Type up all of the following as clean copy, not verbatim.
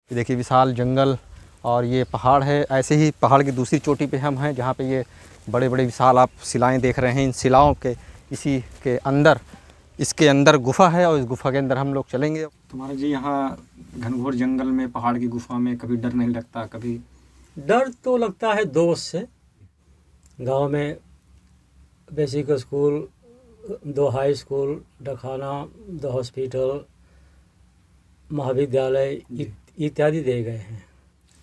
ये देखिए विशाल जंगल और ये पहाड़ है। ऐसे ही पहाड़ की दूसरी चोटी पे हम हैं जहाँ पे ये बड़े बड़े विशाल आप शिलाएं देख रहे हैं। इन शिलाओं के इसी के अंदर, इसके अंदर गुफ़ा है और इस गुफ़ा के अंदर हम लोग चलेंगे। तुम्हारा जी यहाँ घनघोर जंगल में पहाड़ की गुफ़ा में कभी डर नहीं लगता? कभी डर तो लगता है दोस्त से। गांव में बेसिक स्कूल, 2 हाई स्कूल, डखाना, 2 हॉस्पिटल, महाविद्यालय इत्यादि दे गए हैं।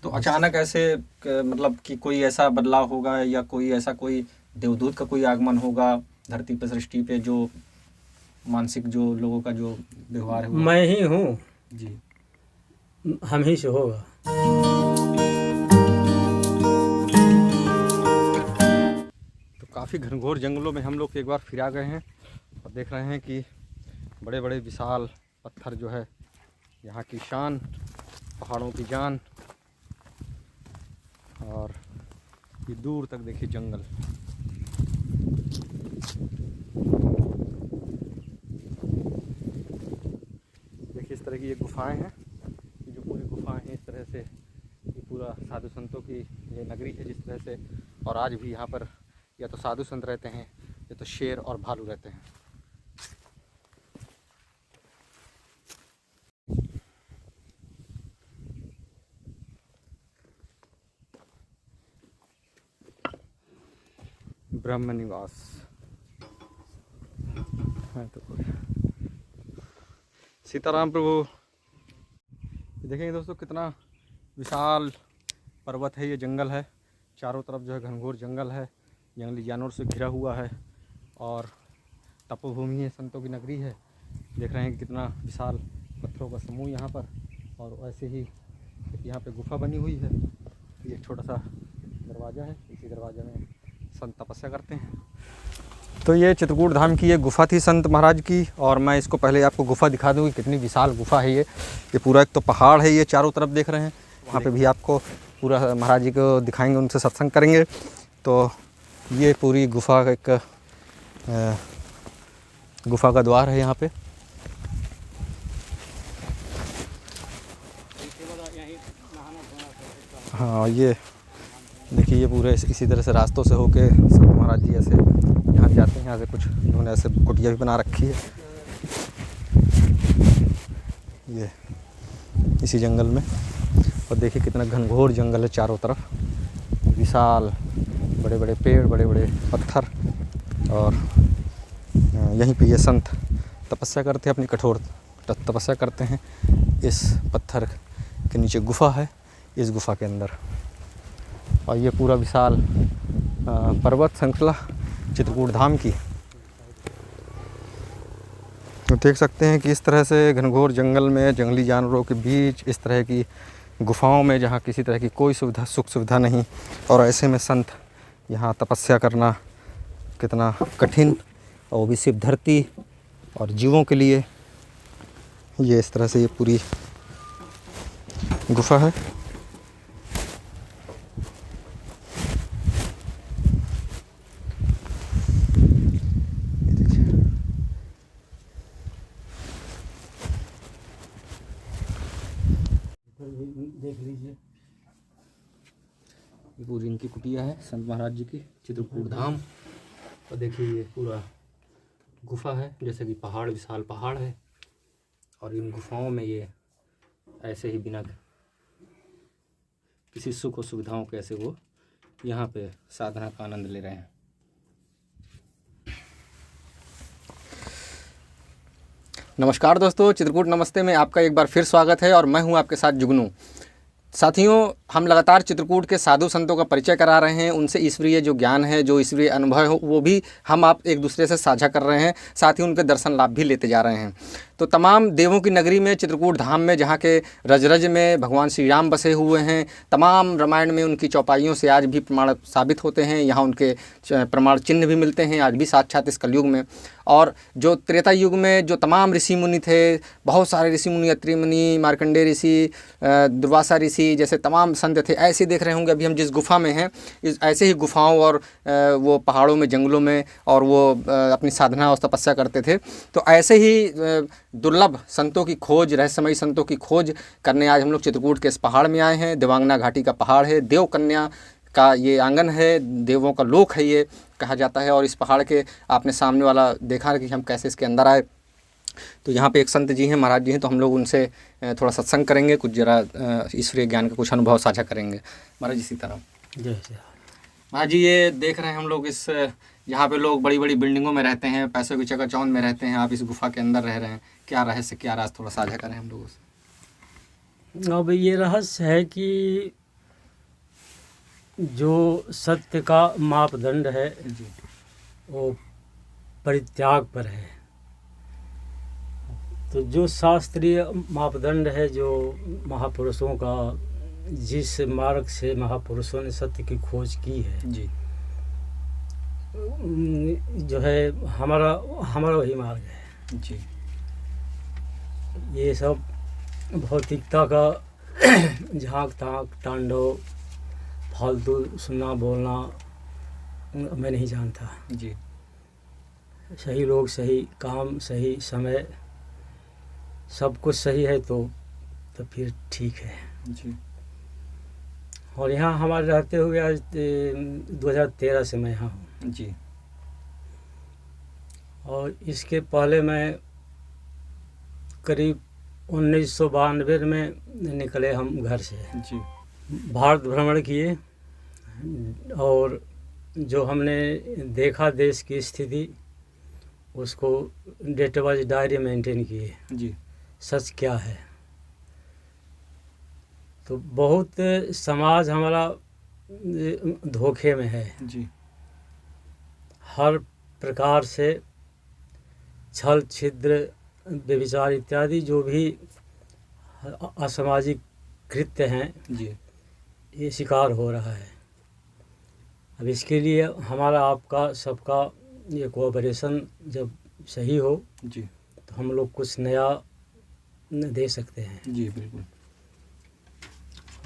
तो अचानक ऐसे मतलब कि कोई ऐसा बदलाव होगा या कोई ऐसा कोई देवदूत का कोई आगमन होगा धरती पर, सृष्टि पे, जो मानसिक जो लोगों का जो व्यवहार है मैं ही हूँ जी, हम ही से होगा। तो काफ़ी घनघोर जंगलों में हम लोग एक बार फिर आ गए हैं और देख रहे हैं कि बड़े बड़े विशाल पत्थर जो है यहाँ की शान, पहाड़ों की जान। और ये दूर तक देखिए जंगल। देखिए इस तरह की ये गुफाएं हैं। ये जो पूरी गुफाएं हैं इस तरह से, ये पूरा साधु संतों की ये नगरी है जिस तरह से। और आज भी यहाँ पर या तो साधु संत रहते हैं या तो शेर और भालू रहते हैं। ब्रह्म निवास है तो कोई। सीताराम प्रभु। देखेंगे दोस्तों कितना विशाल पर्वत है, ये जंगल है। चारों तरफ जो है घनघोर जंगल है, जंगली जानवर से घिरा हुआ है और तपोभूमि है, संतों की नगरी है। देख रहे हैं कि कितना विशाल पत्थरों का समूह यहाँ पर। और वैसे ही यहाँ पे गुफा बनी हुई है। ये एक छोटा सा दरवाज़ा है, इसी दरवाजे में संत तपस्या करते हैं। तो ये चित्रकूट धाम की ये गुफा थी संत महाराज की। और मैं इसको पहले आपको गुफा दिखा दूँ कि कितनी विशाल गुफा है ये पूरा एक तो पहाड़ है, ये चारों तरफ देख रहे हैं। वहाँ पे भी आपको पूरा महाराज जी को दिखाएंगे, उनसे सत्संग करेंगे। तो ये पूरी गुफा का एक गुफा का द्वार है यहाँ पे। हाँ ये देखिए ये पूरे इसी तरह से रास्तों से होके संत महाराज जी ऐसे यहाँ जाते हैं। यहाँ से कुछ उन्होंने ऐसे कुटिया भी बना रखी है ये इसी जंगल में। और देखिए कितना घनघोर जंगल है चारों तरफ, विशाल बड़े बड़े पेड़, बड़े बड़े पत्थर। और यहीं पे ये संत तपस्या करते हैं, अपनी कठोर तपस्या करते हैं। इस पत्थर के नीचे गुफा है, इस गुफा के अंदर। और ये पूरा विशाल पर्वत श्रृंखला चित्रकूट धाम की। तो देख सकते हैं कि इस तरह से घनघोर जंगल में, जंगली जानवरों के बीच, इस तरह की गुफाओं में जहाँ किसी तरह की कोई सुविधा, सुख सुविधा नहीं, और ऐसे में संत यहाँ तपस्या करना कितना कठिन, और वो भी सिर्फ धरती और जीवों के लिए। ये इस तरह से ये पूरी गुफा है। देख लीजिए, ये पूरी इनकी कुटिया है संत महाराज जी की, चित्रकूट धाम। और देखिए ये पूरा गुफा है, जैसे कि पहाड़, विशाल पहाड़ है। और इन गुफाओं में ये ऐसे ही बिना किसी सुख और सुविधाओं के ऐसे वो यहाँ पे साधना का आनंद ले रहे हैं। नमस्कार दोस्तों, चित्रकूट नमस्ते में आपका एक बार फिर स्वागत है और मैं हूं आपके साथ जुगनू। साथियों, हम लगातार चित्रकूट के साधु संतों का परिचय करा रहे हैं। उनसे ईश्वरीय जो ज्ञान है, जो ईश्वरीय अनुभव है, वो भी हम आप एक दूसरे से साझा कर रहे हैं। साथ ही उनके दर्शन लाभ भी लेते जा रहे हैं। तो तमाम देवों की नगरी में, चित्रकूट धाम में, जहाँ के रज रज में भगवान श्री राम बसे हुए हैं, तमाम रामायण में उनकी चौपाइयों से आज भी प्रमाण साबित होते हैं। यहाँ उनके प्रमाण चिन्ह भी मिलते हैं आज भी साक्षात इस कलयुग में। और जो त्रेता युग में जो तमाम ऋषि मुनि थे, बहुत सारे ऋषि मुनि, अत्रि मुनि, मार्कंडेय ऋषि, दुर्वासा ऋषि जैसे तमाम संत थे। ऐसे देख रहे होंगे अभी हम जिस गुफा में हैं, इस ऐसे ही गुफाओं और वो पहाड़ों में, जंगलों में, और वो अपनी साधना और तपस्या करते थे। तो ऐसे ही दुर्लभ संतों की खोज, रहस्यमयी संतों की खोज करने आज हम लोग चित्रकूट के इस पहाड़ में आए हैं। देवांगना घाटी का पहाड़ है, देव कन्या का ये आंगन है, देवों का लोक है ये कहा जाता है। और इस पहाड़ के आपने सामने वाला देखा कि हम कैसे इसके अंदर आए। तो यहाँ पे एक संत जी हैं, महाराज जी हैं, तो हम लोग उनसे थोड़ा सत्संग करेंगे, कुछ जरा ईश्वरीय ज्ञान का कुछ अनुभव साझा करेंगे। महाराज इसी तरह जैसे महाराज जी, ये देख रहे हैं हम लोग इस यहाँ पे लोग बड़ी बड़ी बिल्डिंगों में रहते हैं, पैसों की चकाचौंध में रहते हैं, आप इस गुफा के अंदर रह रहे हैं, क्या रहस्य, क्या राज, थोड़ा साझा करें हम लोगों से। अब ये रहस्य है कि जो सत्य का मापदंड है जी वो परित्याग पर है। तो जो शास्त्रीय मापदंड है, जो महापुरुषों का, जिस मार्ग से महापुरुषों ने सत्य की खोज की है, जी जो है हमारा वही मार्ग है। जी ये सब भौतिकता का झांक ताक तांडव, फालतू सुनना बोलना मैं नहीं जानता। जी सही लोग, सही काम, सही समय, सब कुछ सही है तो फिर ठीक है। जी और यहाँ हमारे रहते हुए आज 2013 से मैं यहाँ हूँ। जी और इसके पहले मैं करीब 1992 में निकले हम घर से, जी भारत भ्रमण किए। और जो हमने देखा देश की स्थिति, उसको डेट वाइज डायरी मेंटेन किए, जी सच क्या है। तो बहुत समाज हमारा धोखे में है, जी हर प्रकार से छल छिद्र व्यभिचार इत्यादि जो भी असामाजिक कृत्य हैं, जी ये शिकार हो रहा है। अब इसके लिए हमारा आपका सबका ये कोऑपरेशन जब सही हो जी तो हम लोग कुछ नया दे सकते हैं। जी बिल्कुल।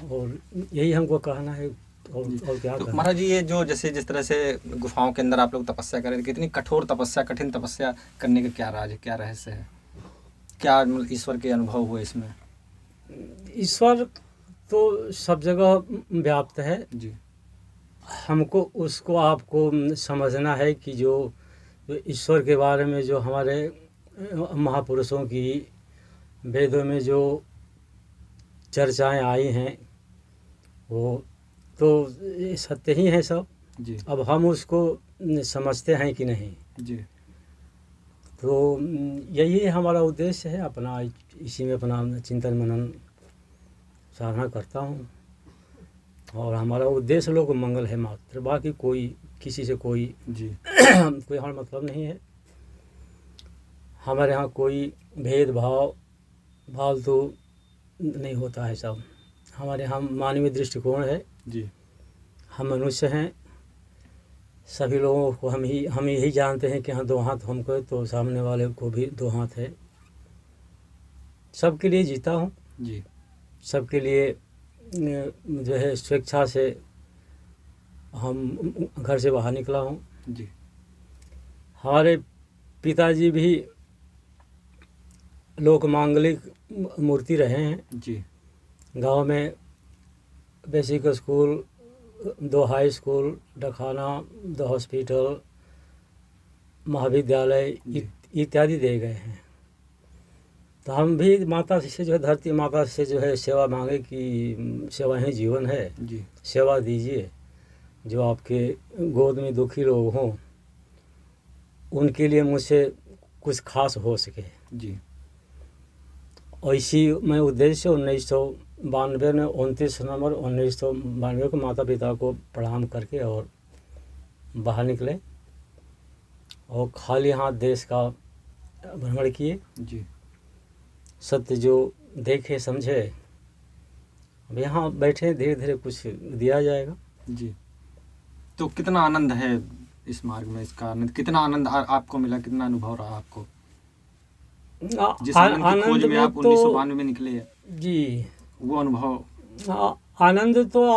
और यही हमको कहना है। और क्या तो कहना। महाराज जी, ये जो जैसे जिस तरह से गुफाओं के अंदर आप लोग तपस्या करें, कितनी कठोर तपस्या, कठिन तपस्या करने का क्या राज है, क्या रहस्य है, क्या मतलब ईश्वर के अनुभव हुए इसमें? ईश्वर तो सब जगह व्याप्त है। जी हमको उसको आपको समझना है कि जो ईश्वर के बारे में जो हमारे महापुरुषों की वेदों में जो चर्चाएं आई हैं, वो तो ये सत्य ही है सब। जी अब हम उसको समझते हैं कि नहीं, जी तो यही हमारा उद्देश्य है। अपना इसी में अपना चिंतन मनन साधना करता हूँ। और हमारा उद्देश्य लोग मंगल है मात्र, बाकी कोई किसी से कोई जी कोई हमारा मतलब नहीं है। हमारे यहाँ कोई भेदभाव फालतू नहीं होता है। सब हमारे यहाँ मानवीय दृष्टिकोण है। जी हम मनुष्य हैं, सभी लोगों को हम यही जानते हैं कि हाँ दो हाथ हमको है तो सामने वाले को भी दो हाथ है। सबके लिए जीता हूँ, जी सबके लिए जो है स्वेच्छा से हम घर से बाहर निकला हूँ। जी हमारे पिताजी भी लोक मांगलिक मूर्ति रहे हैं। जी गांव में बेसिक स्कूल, 2 हाई स्कूल, डखाना, 2 हॉस्पिटल, महाविद्यालय इत्यादि दे गए हैं। तो हम भी माता से जो है, धरती माता से जो है सेवा मांगे कि सेवा ही जीवन है, जी सेवा दीजिए। जो आपके गोद में दुखी लोग हों, उनके लिए मुझसे कुछ खास हो सके। जी और इसी में उद्देश्य 1992 में 29 नवंबर 1992 को माता पिता को प्रणाम करके और बाहर निकले और खाली हाथ देश का भ्रमण किए। जी सत्य जो देखे समझे, अब यहाँ बैठे, धीरे धीरे कुछ दिया जाएगा। जी तो कितना आनंद है इस मार्ग में, इसका आनंद, कितना आनंद आपको मिला, कितना अनुभव रहा आपको जिस आनंद की खोज में आप 1992 में निकले हैं? जी, वो अनुभव, आनंद तो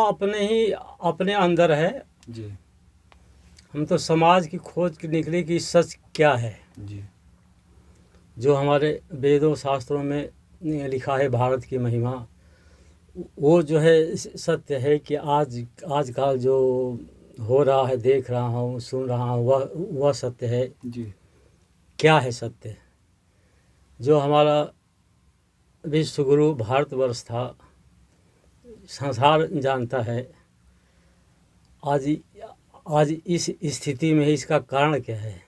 अपने अंदर है। जी हम तो समाज की खोज के निकले कि सच क्या है। जी जो हमारे वेदों शास्त्रों में लिखा है भारत की महिमा, वो जो है सत्य है कि आजकल जो हो रहा है, देख रहा हूँ, सुन रहा हूँ, वह सत्य है। जी। क्या है सत्य? जो हमारा विश्वगुरु भारतवर्ष था, संसार जानता है। आज आज इस स्थिति में इसका कारण क्या है?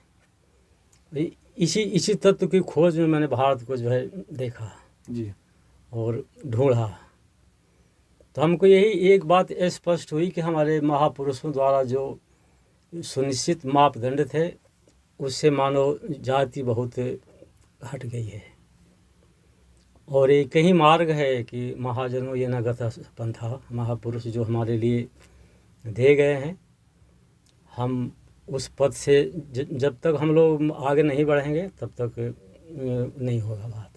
इसी तत्व की खोज में मैंने भारत को जो है देखा जी। और ढूंढा। तो हमको यही एक बात स्पष्ट हुई कि हमारे महापुरुषों द्वारा जो सुनिश्चित मापदंड थे, उससे मानव जाति बहुत हट गई है। और एक ही मार्ग है कि महाजनों ये न गता पंथा, महापुरुष जो हमारे लिए दे गए हैं, हम उस पद से जब तक हम लोग आगे नहीं बढ़ेंगे तब तक नहीं होगा बात।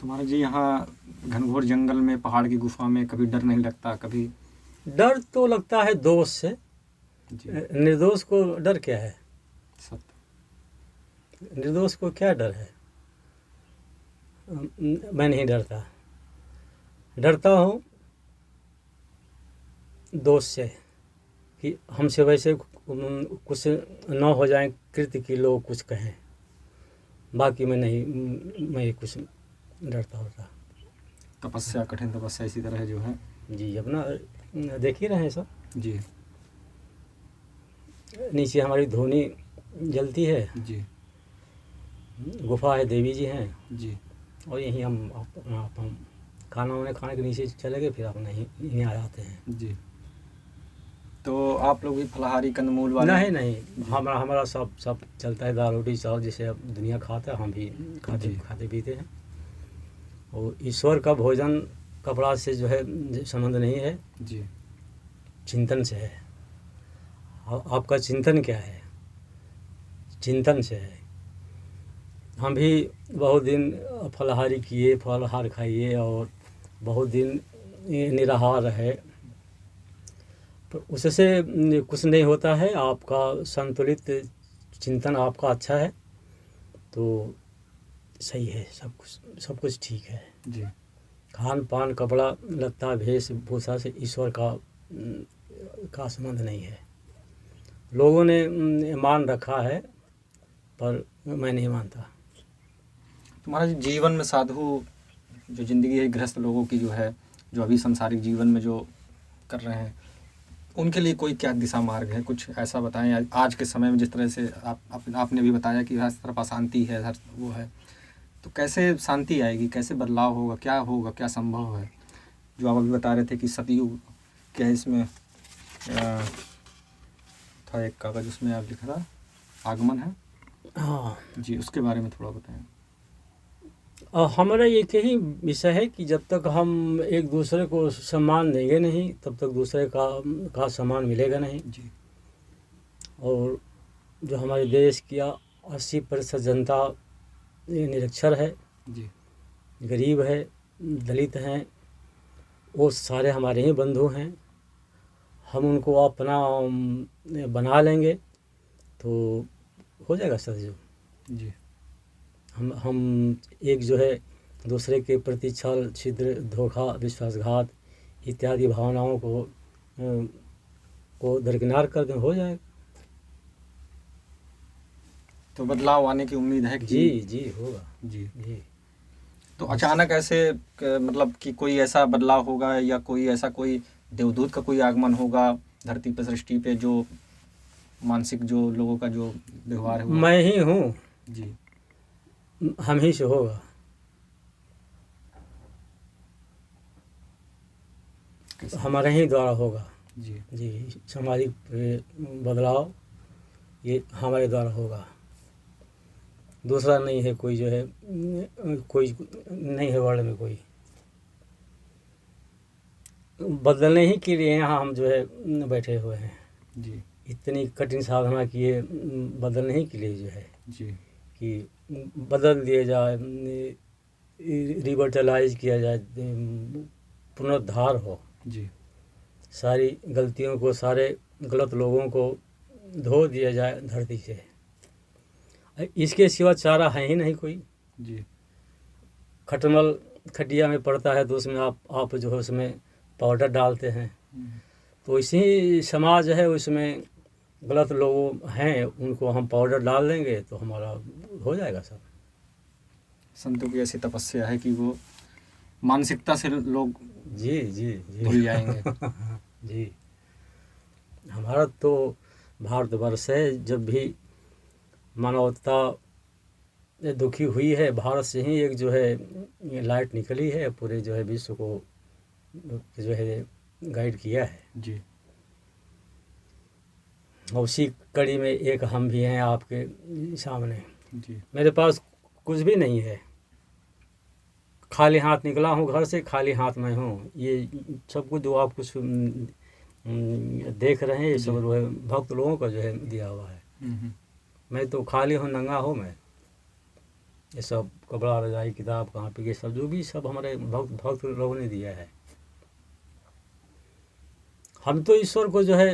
तुम्हारा जी यहाँ घनघोर जंगल में, पहाड़ की गुफा में कभी डर नहीं लगता? कभी डर तो लगता है दोष से। जी। निर्दोष को डर क्या है? सत्य। निर्दोष को क्या डर है? मैं नहीं डरता। डरता हूँ दोष से कि हमसे वैसे कुछ न हो जाए कृत्य की लोग कुछ कहें, बाकी मैं कुछ डरता होता। तपस्या, कठिन तपस्या इसी तरह जो है। जी, अपना देख ही रहे हैं सब। जी। नीचे हमारी धूनी जलती है, जी। गुफा है, देवी जी हैं, जी। और यहीं हम खाना वाना खाने के नीचे चले गए, फिर अपना यहीं आ जाते हैं। जी। तो आप लोग भी फलाहारी कंदमूल वाले? नहीं, हमारा सब चलता है। दाल रोटी चावल जैसे अब दुनिया खाता है, हम भी खाते पीते हैं। और ईश्वर का भोजन कपड़ा से जो है संबंध नहीं है। जी। चिंतन से है। आपका चिंतन क्या है? चिंतन से है। हम भी बहुत दिन फलाहारी किए, फलाहार खाइए, और बहुत दिन निराहार रहे, पर उससे कुछ नहीं होता है। आपका संतुलित चिंतन आपका अच्छा है तो सही है, सब कुछ ठीक है। जी। खान पान, कपड़ा लत्ता, वेशभूषा से ईश्वर का संबंध नहीं है। लोगों ने मान रखा है, पर मैं नहीं मानता। तुम्हारा जीवन में साधु जो ज़िंदगी है, गृहस्थ लोगों की जो है, जो अभी सांसारिक जीवन में जो कर रहे हैं, उनके लिए कोई क्या दिशा मार्ग है? कुछ ऐसा बताएं। आज के समय में जिस तरह से आपने भी बताया कि हर तरफ अशांति है, हर वो है, तो कैसे शांति आएगी? कैसे बदलाव होगा? क्या संभव है? जो आप अभी बता रहे थे कि सतयुग क्या है, इसमें था एक कागज़, उसमें आप लिखा था आगमन है। हाँ जी, उसके बारे में थोड़ा बताएं। हमारा एक ही विषय है कि जब तक हम एक दूसरे को सम्मान देंगे नहीं, तब तक दूसरे का सम्मान मिलेगा नहीं। जी। और जो हमारे देश की 80% जनता निरक्षर है, जी। गरीब है, दलित हैं, वो सारे हमारे ही बंधु हैं। हम उनको अपना बना लेंगे तो हो जाएगा सतयुग। जी। हम एक जो है दूसरे के प्रति छल, छिद्र, धोखा, विश्वासघात इत्यादि भावनाओं को दरकिनार कर दें, हो जाएगा। तो बदलाव आने की उम्मीद है कि जी होगा। जी। जी। तो अचानक ऐसे मतलब कि कोई ऐसा बदलाव होगा, या कोई देवदूत का कोई आगमन होगा धरती पर, सृष्टि पे, जो मानसिक जो लोगों का जो व्यवहार है मैं ही हूँ। जी। हम ही से होगा। हमारे ही द्वारा होगा। जी, सामाजिक बदलाव ये हमारे द्वारा होगा, दूसरा नहीं है। कोई जो है कोई नहीं है वर्ल्ड में कोई। बदलने ही के लिए यहाँ हम जो है बैठे हुए हैं। जी। इतनी कठिन साधना किए बदलने ही के लिए जो है जी। कि बदल दिया जाए, रिवर्टलाइज किया जाए, पुनरुद्धार हो। जी। सारी गलतियों को, सारे गलत लोगों को धो दिया जाए धरती से। इसके सिवा चारा है ही नहीं कोई। जी खटमल खटिया में पड़ता है तो उसमें आप जो है उसमें पाउडर डालते हैं। तो इसी समाज है, उसमें गलत लोग हैं, उनको हम पाउडर डाल देंगे तो हमारा हो जाएगा सब। संतों की ऐसी तपस्या है कि वो मानसिकता से लोग जी जी जी भूल जाएंगे। जी। हमारा तो भारतवर्ष है, जब भी मानवता दुखी हुई है, भारत से ही एक जो है ये लाइट निकली है, पूरे जो है विश्व को जो है गाइड किया है। जी और उसी कड़ी में एक हम भी हैं आपके सामने। जी मेरे पास कुछ भी नहीं है, खाली हाथ निकला हूँ घर से, खाली हाथ मैं हूँ। ये सब कुछ जो आप कुछ देख रहे हैं, ये सब जो है भक्त लोगों का जो है दिया हुआ है। मैं तो खाली हूँ, नंगा हूँ मैं। ये सब कपड़ा, रजाई, किताब, कहाँ पे, ये सब जो भी सब हमारे भक्त लोगों ने दिया है। हम तो ईश्वर को जो है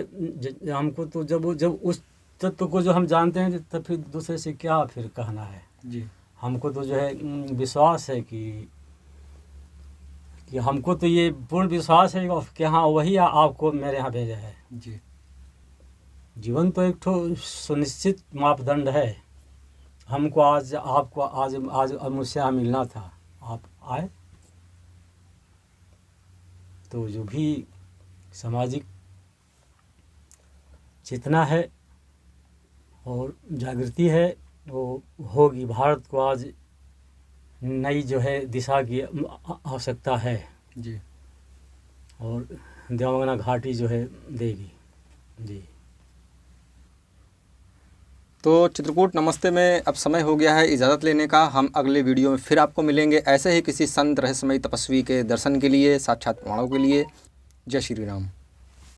हमको तो जब उस तत्व को जो हम जानते हैं तो फिर दूसरे से क्या फिर कहना है। जी हमको तो जो है विश्वास है कि हमको तो ये पूर्ण विश्वास है कि हाँ वही आपको मेरे यहाँ भेजा है। जी जीवन तो एक ठो सुनिश्चित मापदंड है। हमको आज आपको आज मुझसे यहाँ मिलना था, आप आए। तो जो भी सामाजिक चेतना है और जागृति है वो होगी। भारत को आज नई जो है दिशा की आवश्यकता है। जी और देवंगना घाटी जो है देगी। जी। तो चित्रकूट नमस्ते में अब समय हो गया है इजाज़त लेने का। हम अगले वीडियो में फिर आपको मिलेंगे ऐसे ही किसी संत रहस्यमयी तपस्वी के दर्शन के लिए, साक्षात प्रमाणों के लिए। जय श्री राम।